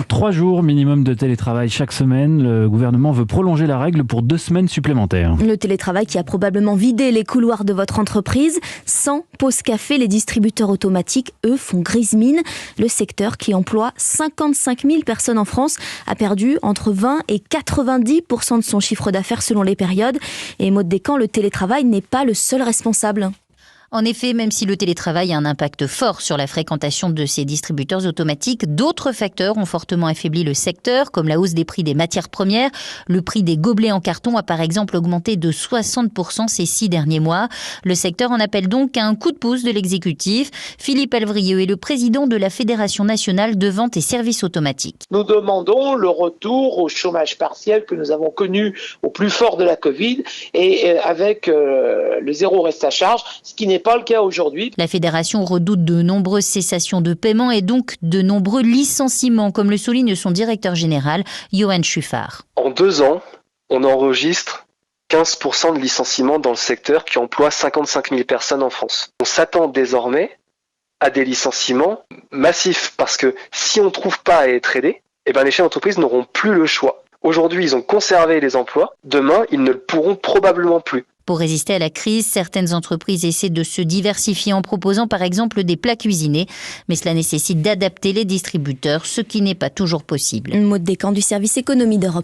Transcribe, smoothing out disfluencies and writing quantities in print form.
3 jours minimum de télétravail chaque semaine. Le gouvernement veut prolonger la règle pour 2 semaines supplémentaires. Le télétravail qui a probablement vidé les couloirs de votre entreprise. Sans pause café, les distributeurs automatiques, eux, font grise mine. Le secteur qui emploie 55 000 personnes en France a perdu entre 20 et 90% de son chiffre d'affaires selon les périodes. Et Maud Descamps, le télétravail n'est pas le seul responsable. En effet, même si le télétravail a un impact fort sur la fréquentation de ces distributeurs automatiques, d'autres facteurs ont fortement affaibli le secteur, comme la hausse des prix des matières premières. Le prix des gobelets en carton a par exemple augmenté de 60% ces 6 derniers mois. Le secteur en appelle donc à un coup de pouce de l'exécutif. Philippe Alvrieux est le président de la Fédération nationale de vente et services automatiques. Nous demandons le retour au chômage partiel que nous avons connu au plus fort de la Covid et avec le zéro reste à charge, ce qui n'est pas le cas aujourd'hui. La fédération redoute de nombreuses cessations de paiement et donc de nombreux licenciements, comme le souligne son directeur général, Johan Schuffard. En 2 ans, on enregistre 15% de licenciements dans le secteur qui emploie 55 000 personnes en France. On s'attend désormais à des licenciements massifs parce que si on ne trouve pas à être aidé, les chefs d'entreprise n'auront plus le choix. Aujourd'hui, ils ont conservé les emplois. Demain, ils ne le pourront probablement plus. Pour résister à la crise, certaines entreprises essaient de se diversifier en proposant par exemple des plats cuisinés. Mais cela nécessite d'adapter les distributeurs, ce qui n'est pas toujours possible. Maud Descamps du service économie d'Europe.